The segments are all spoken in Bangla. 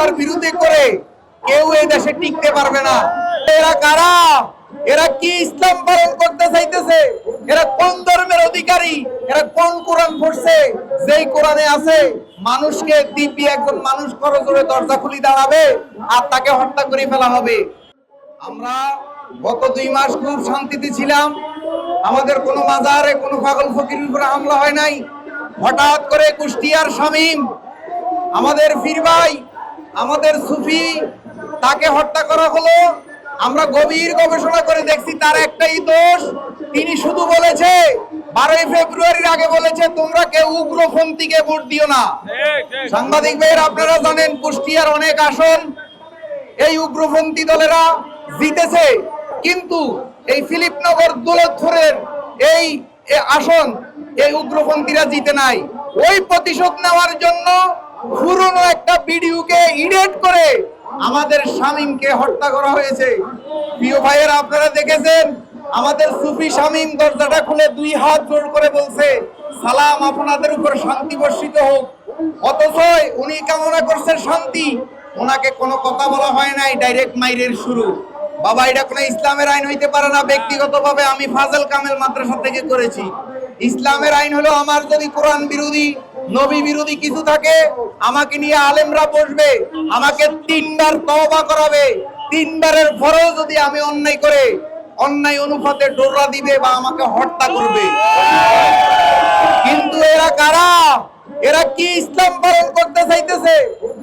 আল্লাহর বিরুদ্ধে করে কেউ এই দেশে টিকতে পারবে না। এরা কারা? এরা কি ইসলাম পালন করতে চাইতেছে? এরা কোন ধর্মের অধিকারী? এরা কোন কোরআন পড়ছে যেই কোরআনে আছে মানুষকে দিব্যি একজন মানুষ করজোরে দরজা খুলি দাঁড়াবে আর তাকে হত্যা করে ফেলা হবে? আমরা গত 2 মাস খুব শান্তিতে ছিলাম। আমাদের কোনো মাজারে কোনো পাগল ফকিরের উপরে হামলা হয় নাই। হঠাৎ করে কুষ্টিয়ার শামীম, আমাদের পীর ভাই, আমাদের সুফি, তাকে হত্যা করা হলো। আমরা গভীর গবেষণা করে দেখছি তার একটাই দোষ, তিনি শুধু বলেছে 12ই ফেব্রুয়ারির আগে বলেছে তোমরা কেউ উগ্রপন্থীকে ভোট দিও না। সাংবাদিক ভাইয়েরা, আপনারা জানেন কুষ্টিয়ার অনেক আসন এই উগ্রপন্থী দলেরা জিতেছে, কিন্তু এই ফিলিপনগর দৌলতপুরের এই আসন এই উগ্রপন্থীরা জিতে নাই। ওই প্রতিশোধ নেওয়ার জন্য পুরনো একটা ভিডিওকে এডিট করে আমাদের শামীমকে হত্যা করা হয়েছে। প্রিয় ভাইয়েরা, আপনারা দেখেছেন আমাদের সুফি শামীম দরজাটা খুলে 2 হাত জোড় করে বলছে সালাম, আপনাদের উপর শান্তি বর্ষিত হোক। অথচ উনি কামনা করছেন শান্তি, ওনাকে কোনো কথা বলা হয় নাই, ডাইরেক্ট মাইরের শুরু। বাবা, এটা কোনো ইসলামের আইন হইতে পারে না। ব্যক্তিগতভাবে আমি ফাজল কামেল মাদ্রাসা থেকে করেছি। ইসলামের আইন হলো আমার যদি কোরআন বিরোধী নবী বিরোধী কিছু থাকে আমাকে নিয়ে আলেমরা বসবে, আমাকে 3 বার তওবা করাবে, 3 বারের পরেও যদি আমি অন্যায় করে অন্যায় অনুপাতে ডোরা দিবে বা আমাকে হত্যা করবে। কিন্তু এরা কারা? এরা কি ইসলাম পালন করতে চাইতেছে?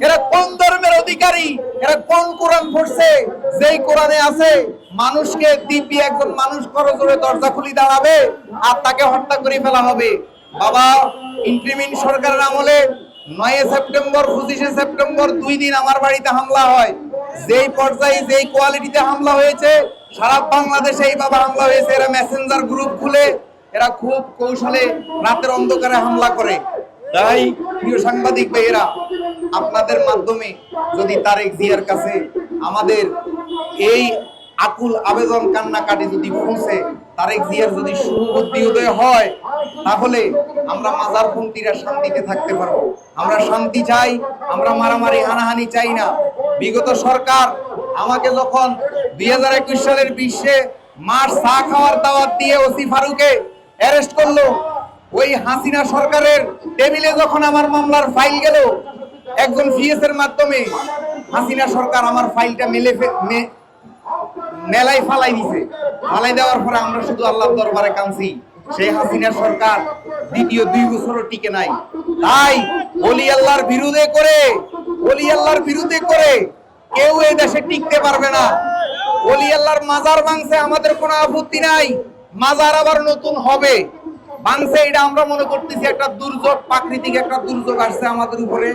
এরা কোন ধর্মের অধিকারী? এরা কোন কোরআন পড়ছে যেই কোরআনে আছে মানুষকে দিব্যি একজন মানুষ করজোরে দরজা খুলি দাঁড়াবে আর তাকে হত্যা করে ফেলা হবে? বাবা, ইন্টারিম সরকারের আমলে 9 সেপ্টেম্বর 25 সেপ্টেম্বর 2 দিন আমার বাড়িতে হামলা হয়। যেই পর্যায়ে যেই কোয়ালিটিতে হামলা হয়েছে সারা বাংলাদেশে এইভাবে হামলা হয়েছে। এরা মেসেঞ্জার গ্রুপ খুলে এরা খুব কৌশলে রাতের অন্ধকারে হামলা করে। তাই প্রিয় সাংবাদিক ভাইয়েরা, আপনাদের মাধ্যমে যদি তারেক জিয়ার কাছে আমাদের এই আকুল আবেদন কান্নাকাটি যদি পৌঁছে, তারেক জিয়ার যদি সুবুদ্ধি উদয় হয়, তাহলে আমরা মাজারপন্থীরা শান্তিতে থাকতে পারবো। আমরা শান্তি চাই, আমরা মারামারি হানাহানি চাই না। বিগত সরকার আমাকে যখন 2021 সালের 20 মার্চ চা খাওয়ার দাওয়াত দিয়ে ওসি ফারুকে অ্যারেস্ট করলো, ওই হাসিনা সরকারের টেবিলে যখন আমার মামলার ফাইল গেল একজন সিএস এর মাধ্যমে, হাসিনা সরকার আমার ফাইলটা মেলাই ফালাই দিছে। ফালাই দেওয়ার পরে আমরা শুধু আল্লাহর দরবারে কাঁদছি। সেই হাসিনা সরকার দ্বিতীয় 2 বছরও টিকে নাই। তাই ওলি আল্লাহর বিরুদ্ধে করে কেউ এই দেশে টিকতে পারবে না। ওলি আল্লাহর মাজার ভাঙছে, আমাদের কোনো আপত্তি নাই। মাজার আবার নতুন হবে, ভাঙছে, এটা আমরা মনে করতেছি একটা দুর্যোগ, প্রাকৃতিক একটা দুর্যোগ আসছে আমাদের উপরে,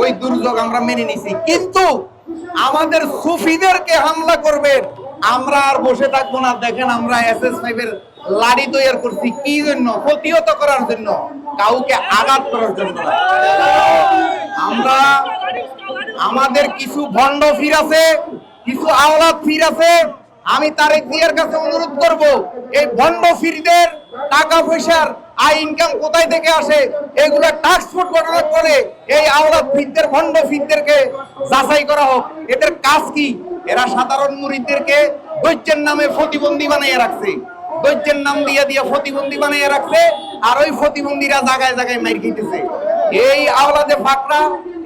ওই দুর্যোগ আমরা মেনে নিছি। কিন্তু আমাদের সুফিদেরকে হামলা করবে, আমরা আর বসে থাকবো না। দেখেন, আমরা SS5 এর লাড়ি তৈরি করছি কি জন্য? প্রতিহত করার জন্য, কাউকে আঘাত করার জন্য। আমরা আমাদের কিছু ভণ্ড ফির আছে, কিছু আওলাদ ফির আছে। আমি তারেক জিয়ার কাছে অনুরোধ করব, এই ভণ্ড ফিরদের টাকা পয়সার আয় ইনকাম কোথায় থেকে আসে এগুলা ট্রান্সপোর্ট ঘটনা করে এই আওলাদ ফিরদের ভণ্ড ফিরদেরকে যাচাই করা হোক। এদের কাজ কি? এরা সাধারণ মুরিদদেরকে ধৈর্যের নামে প্রতিবন্ধী বানিয়ে রাখছে, ধৈর্যের নাম দিয়ে প্রতিবন্ধী বানিয়ে রাখছে, আর ওই প্রতিবন্ধীরা জায়গায় জায়গায় মাইর খেতেছে। এই আওলাদে ফাকরা,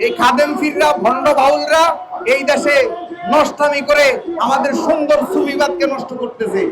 এই খাদেম ফিররা, ভণ্ড বাউলরা এই দেশে নষ্টামি করে আমাদের সুন্দর সুবিবাদকে নষ্ট করতেছে।